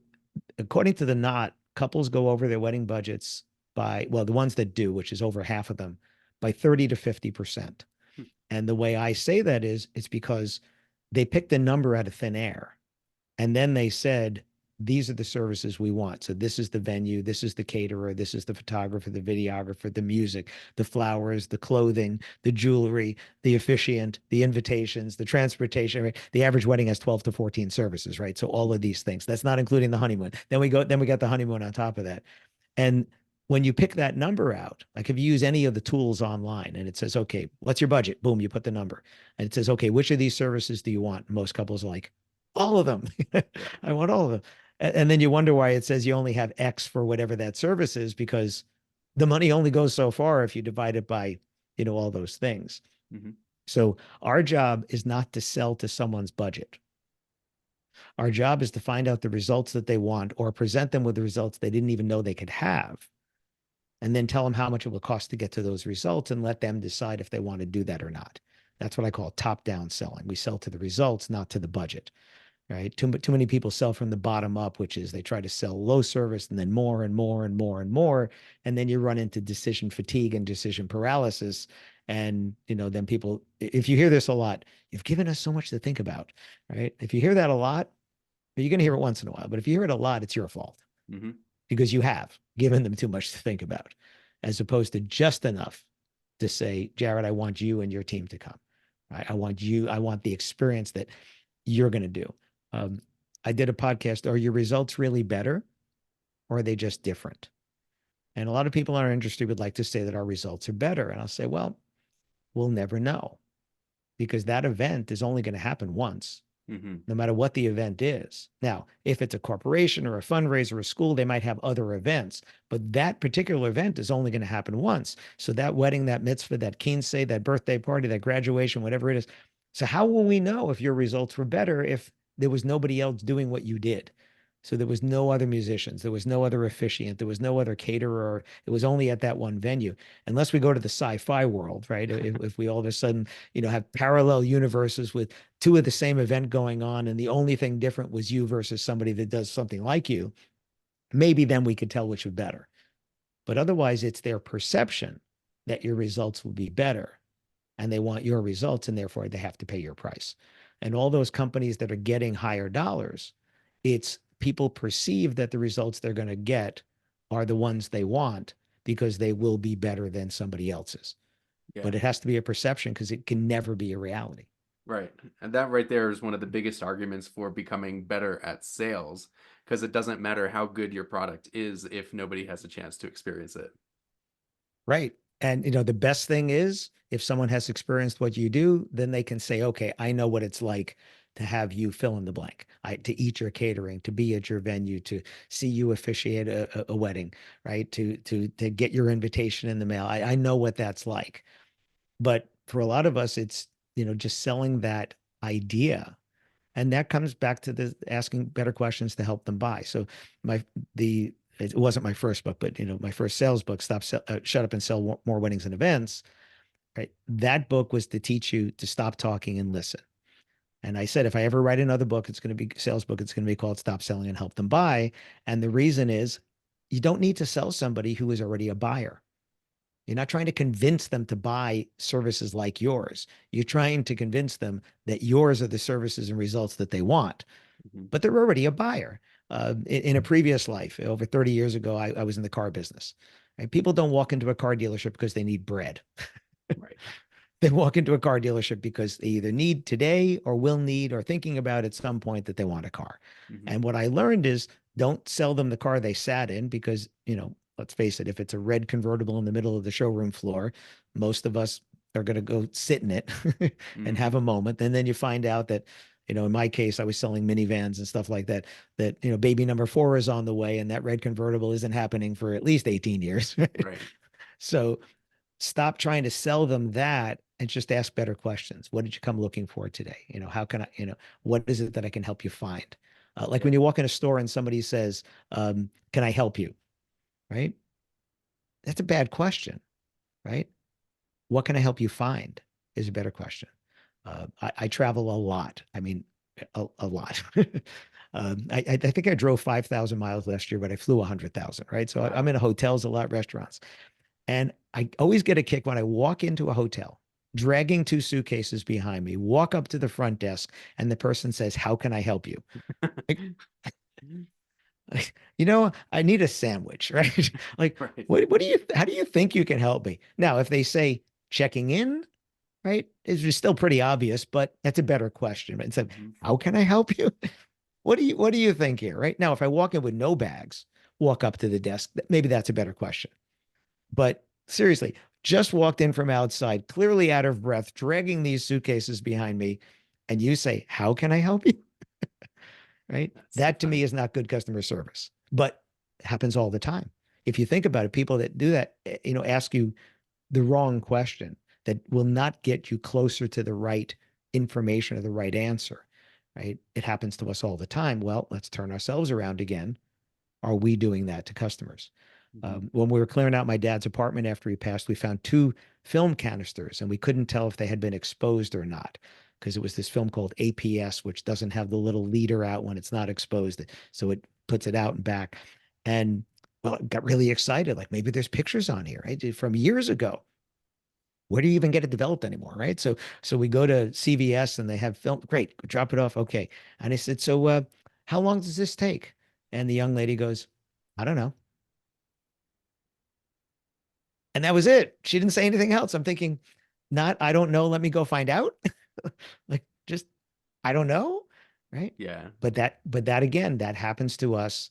B: according to the knot, couples go over their wedding budgets by, well, the ones that do, which is over half of them, by 30 to 50%. And the way I say that is it's because they picked a number out of thin air. And then they said, these are the services we want. So this is the venue, this is the caterer, this is the photographer, the videographer, the music, the flowers, the clothing, the jewelry, the officiant, the invitations, the transportation. Right? The average wedding has 12 to 14 services, right? So all of these things. That's not including the honeymoon. Then we got the honeymoon on top of that. And when you pick that number out, like if you use any of the tools online and it says, okay, what's your budget? Boom, you put the number. And it says, okay, which of these services do you want? Most couples are like, all of them.
A: Yeah.
B: I want all of them. And then you wonder why it says you only have X for whatever that service is, because the money only goes so far if you divide it by, all those things.
A: Mm-hmm.
B: So our job is not to sell to someone's budget. Our job is to find out the results that they want or present them with the results they didn't even know they could have, and then tell them how much it will cost to get to those results and let them decide if they want to do that or not. That's what I call top-down selling. We sell to the results, not to the budget, right? Too many people sell from the bottom up, which is they try to sell low service and then more and more and more and more. And then you run into decision fatigue and decision paralysis. And, then people, if you hear this a lot, you've given us so much to think about, right? If you hear that a lot, you're going to hear it once in a while, but if you hear it a lot, it's your fault
A: Mm-hmm.
B: because you have given them too much to think about, as opposed to just enough to say, Jared, I want you and your team to come. Right? I want the experience that you're going to do. I did a podcast. Are your results really better or are they just different? And a lot of people in our industry would like to say that our results are better. And I'll say, well, we'll never know, because that event is only going to happen once,
A: Mm-hmm.
B: no matter what the event is. Now, if it's a corporation or a fundraiser or a school, they might have other events, but that particular event is only going to happen once. So that wedding, that mitzvah, that kinsey, that birthday party, that graduation, whatever it is. So how will we know if your results were better if there was nobody else doing what you did? So there was no other musicians, there was no other officiant, there was no other caterer. It was only at that one venue. Unless we go to the sci-fi world, right? If we all of a sudden, have parallel universes with two of the same event going on, and the only thing different was you versus somebody that does something like you, maybe then we could tell which was better. But otherwise, it's their perception that your results will be better, and they want your results, and therefore they have to pay your price. And all those companies that are getting higher dollars, it's people perceive that the results they're going to get are the ones they want because they will be better than somebody else's.
A: Yeah.
B: But it has to be a perception because it can never be a reality.
A: Right. And that right there is one of the biggest arguments for becoming better at sales, because it doesn't matter how good your product is if nobody has a chance to experience it.
B: Right. And the best thing is if someone has experienced what you do, then they can say, okay, I know what it's like to have you fill in the blank, to eat your catering, to be at your venue, to see you officiate a wedding, right? To get your invitation in the mail. I know what that's like. But for a lot of us, it's, just selling that idea. And that comes back to the asking better questions to help them buy. So it wasn't my first book, but my first sales book, Shut Up and Sell More Weddings and Events. Right, that book was to teach you to stop talking and listen. And I said, if I ever write another book, it's going to be a sales book. It's going to be called Stop Selling and Help Them Buy. And the reason is you don't need to sell somebody who is already a buyer. You're not trying to convince them to buy services like yours. You're trying to convince them that yours are the services and results that they want,
A: Mm-hmm.
B: but they're already a buyer. In a previous life, over 30 years ago, I was in the car business. Right? People don't walk into a car dealership because they need bread.
A: Right.
B: They walk into a car dealership because they either need today or will need or thinking about at some point that they want a car.
A: Mm-hmm.
B: And what I learned is don't sell them the car they sat in because, let's face it, if it's a red convertible in the middle of the showroom floor, most of us are going to go sit in it and have
A: Mm-hmm.
B: a moment. And then you find out that, in my case, I was selling minivans and stuff like that, baby number 4 is on the way and that red convertible isn't happening for at least 18 years.
A: Right.
B: So stop trying to sell them that and just ask better questions. What did you come looking for today? How can I, what is it that I can help you find? Like
A: Yeah.
B: when you walk in a store and somebody says, can I help you? Right? That's a bad question, right? What can I help you find is a better question. I travel a lot. I mean, a lot. I think I drove 5,000 miles last year, but I flew 100,000, right? So I'm
A: Wow.
B: in hotels a lot, restaurants. And I always get a kick when I walk into a hotel dragging two suitcases behind me, walk up to the front desk, and the person says, "How can I help you?" Like, I need a sandwich, right? Like,
A: Right.
B: how do you think you can help me? Now, if they say checking in, right, it's just still pretty obvious, but that's a better question. But instead,
A: Mhm.
B: how can I help you? What do you think here? Right now, if I walk in with no bags, walk up to the desk, maybe that's a better question. But seriously, just walked in from outside, clearly out of breath, dragging these suitcases behind me, and you say, "How can I help you?" Right?
A: That's too
B: That to me
A: funny.
B: is not good customer service, but it happens all the time. If you think about it, people that do that, ask you the wrong question that will not get you closer to the right information or the right answer, right? It happens to us all the time. Well, let's turn ourselves around again. Are we doing that to customers?
A: Hmm.
B: When we were clearing out my dad's apartment after he passed, we found two film canisters and we couldn't tell if they had been exposed or not because it was this film called APS, which doesn't have the little leader out when it's not exposed. So it puts it out and back. And well, I got really excited. Like maybe there's pictures on here, right? From years ago. Where do you even get it developed anymore? Right. So we go to CVS and they have film. Great. Drop it off. Okay. And I said, so how long does this take? And the young lady goes, I don't know. And that was it. She didn't say anything else. I'm thinking, not, I don't know. Let me go find out. Like, just, I don't know. Right.
A: Yeah.
B: But that again, that happens to us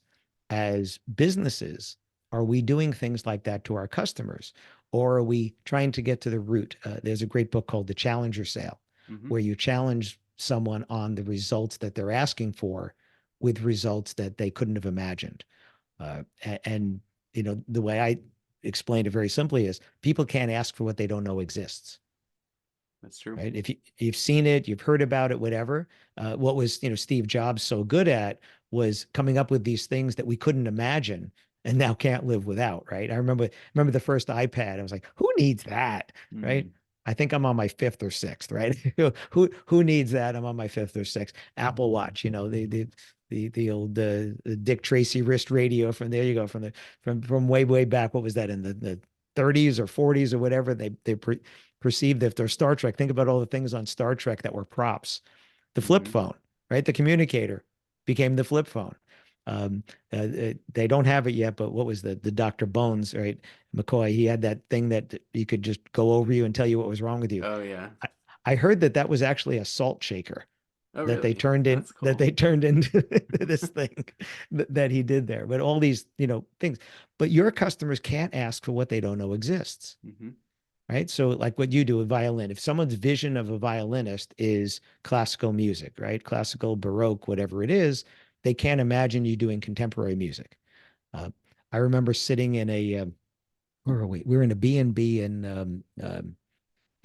B: as businesses. Are we doing things like that to our customers? Or are we trying to get to the root? There's a great book called The Challenger Sale,
A: Hmm.
B: where you challenge someone on the results that they're asking for with results that they couldn't have imagined. And the way I explained it very simply is people can't ask for what they don't know exists,
A: That's true.
B: right? If you've seen it, you've heard about it, whatever. What was Steve Jobs so good at was coming up with these things that we couldn't imagine and now can't live without, right? I remember the first iPad. I was like, who needs that, right?
A: Hmm.
B: I think I'm on my fifth or sixth, right? Who needs that? I'm on my fifth or sixth. Apple Watch, the old Dick Tracy wrist radio from there you go from way back. What was that in the 30s or 40s or whatever? They perceived if they're Star Trek. Think about all the things on Star Trek that were props. The flip
A: Hmm.
B: phone, right? The communicator became the flip phone. Um, they don't have it yet, but what was the Dr. Bones, right? McCoy, he had that thing that he could just go over you and tell you what was wrong with you.
A: Oh, yeah.
B: I, I heard that was actually a salt shaker
A: Oh,
B: that they
A: really?
B: turned in
A: That's
B: that
A: cool.
B: they turned into this thing that he did there. But all these, things. But your customers can't ask for what they don't know exists,
A: Hmm.
B: right? So like what you do with violin, if someone's vision of a violinist is classical music, right? Classical, Baroque, whatever it is, they can't imagine you doing contemporary music. Uh, I remember sitting in where were we? We were in a B&B in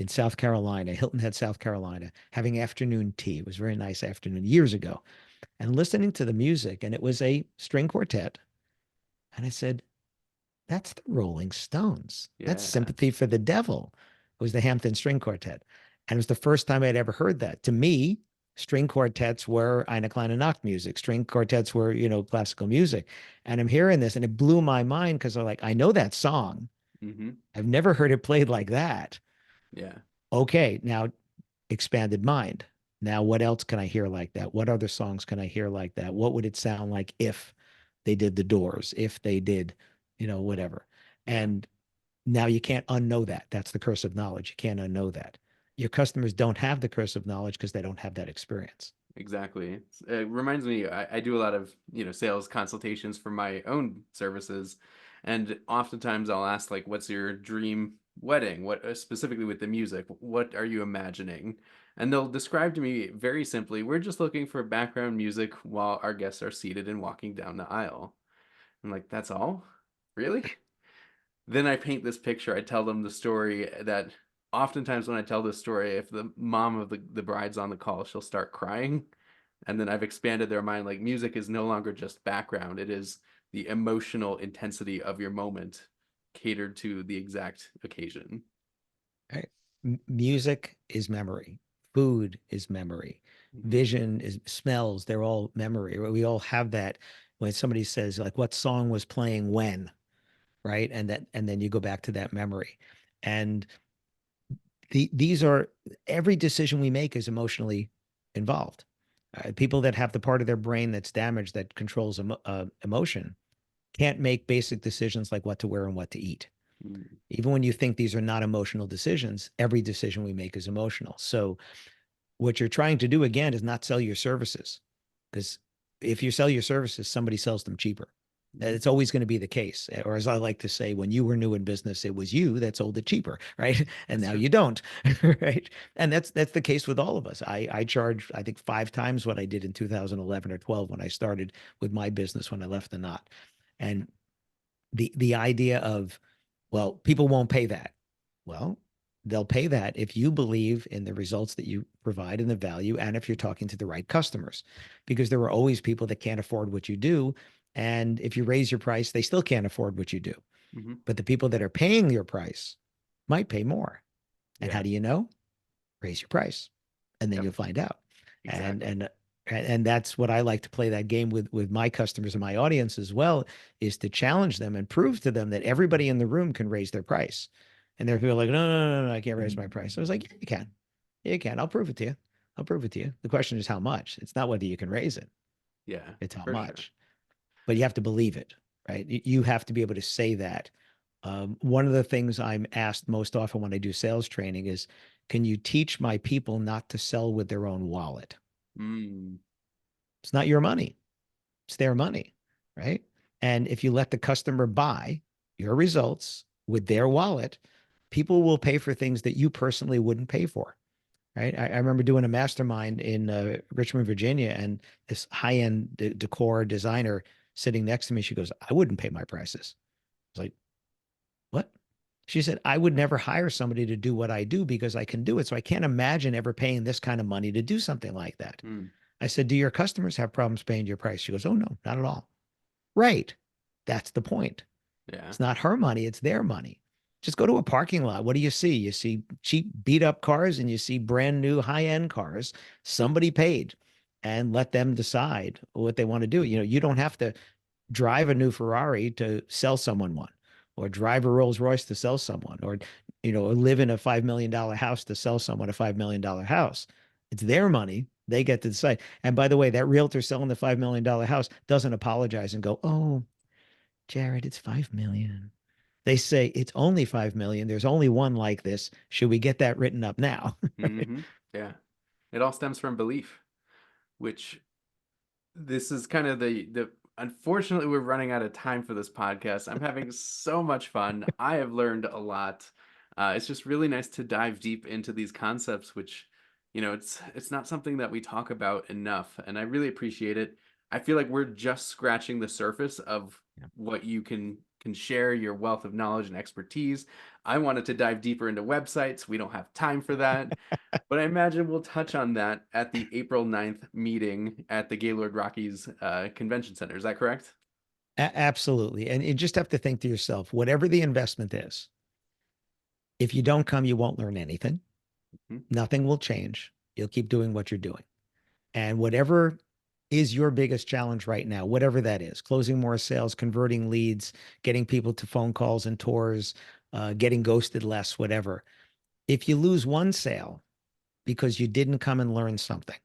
B: South Carolina, Hilton Head, South Carolina, having afternoon tea. It was a very nice afternoon years ago, and listening to the music, and it was a string quartet. And I said, that's the Rolling Stones. That's
A: Yeah.
B: Sympathy for the Devil. It was the Hampton String Quartet. And it was the first time I'd ever heard that. To me, string quartets were Eine kleine Nacht music. String quartets were, classical music. And I'm hearing this and it blew my mind because I'm like, I know that song.
A: Hmm.
B: I've never heard it played like that.
A: Yeah.
B: Okay, now expanded mind. Now, what else can I hear like that? What other songs can I hear like that? What would it sound like if they did the Doors, if they did, whatever?
A: Yeah.
B: And now you can't unknow that. That's the curse of knowledge. You can't unknow that. Your customers don't have the curse of knowledge because they don't have that experience.
A: Exactly. It reminds me, I do a lot of, sales consultations for my own services. And oftentimes I'll ask, like, what's your dream wedding? What specifically with the music? What are you imagining? And they'll describe to me very simply, we're just looking for background music while our guests are seated and walking down the aisle. I'm like, that's all? Really? Then I paint this picture. I tell them the story that oftentimes when I tell this story, if the mom of the bride's on the call, she'll start crying. And then I've expanded their mind like music is no longer just background, it is the emotional intensity of your moment catered to the exact occasion.
B: Right? Music is memory. Food is memory.
A: Hmm.
B: Vision is smells. They're all memory. We all have that when somebody says like what song was playing when, right? And then you go back to that memory. And these are every decision we make is emotionally involved. People that have the part of their brain that's damaged that controls emotion can't make basic decisions like what to wear and what to eat.
A: Mm.
B: Even when you think these are not emotional decisions, every decision we make is emotional. So what you're trying to do again is not sell your services, because if you sell your services, somebody sells them cheaper.
A: Mhm.
B: It's always going to be the case. Or as I like to say, when you were new in business, it was you that sold it cheaper, right? And
A: That's
B: now
A: true.
B: you don't, right? And that's the case with all of us. I charge, I think, 5 times what I did in 2011 or 12 when I started with my business when I left the knot. And the idea of, well, people won't pay that. Well, they'll pay that if you believe in the results that you provide and the value, and if you're talking to the right customers, because there are always people that can't afford what you do. And if you raise your price, they still can't afford what you do.
A: Hmm.
B: But the people that are paying your price might pay more. And how
A: Yeah.
B: do you know? Raise your price, and then
A: Yep.
B: you'll find out. And
A: Exactly.
B: and that's what I like to play that game with my customers and my audience as well, is to challenge them and prove to them that everybody in the room can raise their price. And there are people like, no, I can't raise my price. I was like, yeah, you can. Yeah, you can. I'll prove it to you. I'll prove it to you. The question is how much. It's not whether you can raise it,
A: Yeah,
B: it's how
A: for sure.
B: much. But you have to believe it, right? You have to be able to say that. One of the things I'm asked most often when I do sales training is, can you teach my people not to sell with their own wallet?
A: Mm.
B: It's not your money, it's their money, right? And if you let the customer buy your results with their wallet, people will pay for things that you personally wouldn't pay for, right? I remember doing a mastermind in Richmond, Virginia, and this high-end decor designer sitting next to me, she goes, I wouldn't pay my prices. I was like, what? She said, I would never hire somebody to do what I do because I can do it. So I can't imagine ever paying this kind of money to do something like that.
A: Mm.
B: I said, do your customers have problems paying your price? She goes, oh, no, not at all. Right. That's the point.
A: Yeah.
B: It's not her money, it's their money. Just go to a parking lot. What do you see? You see cheap, beat up cars and you see brand new high end cars. Somebody paid, and let them decide what they want to do. You don't have to drive a new Ferrari to sell someone one, or drive a Rolls Royce to sell someone, or live in a $5 million house to sell someone a $5 million house. It's their money. They get to decide. And by the way, that realtor selling the $5 million house doesn't apologize and go, oh, Jared, it's 5 million. They say it's only 5 million. There's only one like this. Should we get that written up now?
A: Hmm. Yeah. It all stems from belief, which this is kind of the unfortunately we're running out of time for this podcast. I'm having so much fun. I have learned a lot. It's just really nice to dive deep into these concepts, which, it's not something that we talk about enough, and I really appreciate it. I feel like we're just scratching the surface of
B: Yeah.
A: what you can share, your wealth of knowledge and expertise. I wanted to dive deeper into websites. We don't have time for that. But I imagine we'll touch on that at the April 9th meeting at the Gaylord Rockies Convention Center. Is that correct?
B: Absolutely. And you just have to think to yourself, whatever the investment is, if you don't come, you won't learn anything.
A: Hmm.
B: Nothing will change. You'll keep doing what you're doing. And whatever is your biggest challenge right now, whatever that is, closing more sales, converting leads, getting people to phone calls and tours, getting ghosted less, whatever. If you lose one sale because you didn't come and learn something,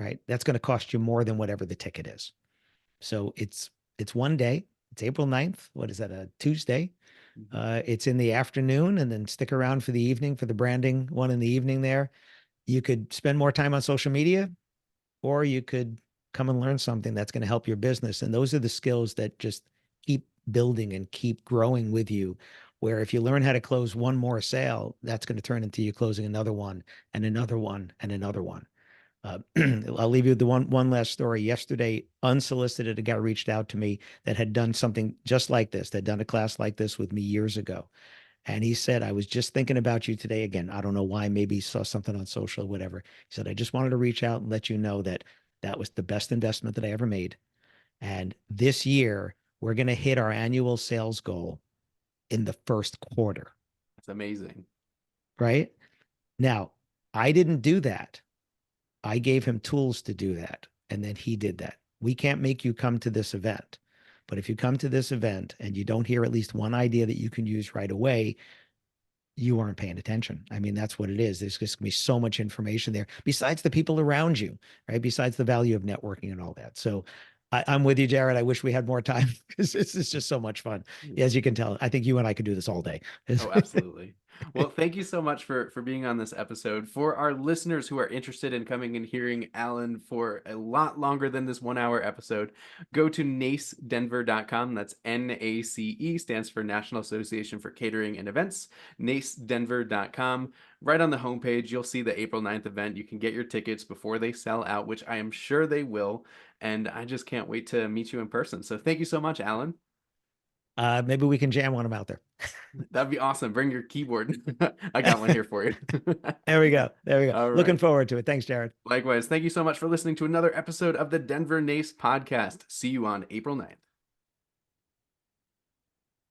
B: right? That's going to cost you more than whatever the ticket is. So it's one day. It's April 9th. What is that? A Tuesday.
A: Hmm.
B: It's in the afternoon, and then stick around for the evening for the branding one in the evening there. You could spend more time on social media, or you could come and learn something that's going to help your business. And those are the skills that just keep building and keep growing with you. Where if you learn how to close one more sale, that's going to turn into you closing another one and another one and another one. I'll leave you with the one last story. Yesterday, unsolicited, a guy reached out to me that had done something just like this, that had done a class like this with me years ago. And he said, I was just thinking about you today again. I don't know why, maybe he saw something on social, whatever. He said, I just wanted to reach out and let you know that that was the best investment that I ever made. And this year, we're going to hit our annual sales goal in the first quarter,
A: That's amazing.
B: right? Now, I didn't do that. I gave him tools to do that. And then he did that. We can't make you come to this event. But if you come to this event and you don't hear at least one idea that you can use right away, you aren't paying attention. I mean, that's what it is. There's just gonna be so much information there besides the people around you, right? Besides the value of networking and all that. So I'm with you, Jared. I wish we had more time because this is just so much fun. As you can tell, I think you and I could do this all day.
A: Oh, absolutely. Well, thank you so much for being on this episode. For our listeners who are interested in coming and hearing Alan for a lot longer than this 1 hour episode, go to nacedenver.com. That's NACE, stands for National Association for Catering and Events, nacedenver.com. Right on the homepage, you'll see the April 9th event. You can get your tickets before they sell out, which I am sure they will. And I just can't wait to meet you in person. So thank you so much, Alan.
B: Maybe we can jam one of them out there.
A: That'd be awesome. Bring your keyboard. I got one here for you.
B: There we go. There we go.
A: All
B: Looking
A: right.
B: forward to it. Thanks, Jared.
A: Likewise. Thank you so much for listening to another episode of the Denver NACE podcast. See you on April 9th.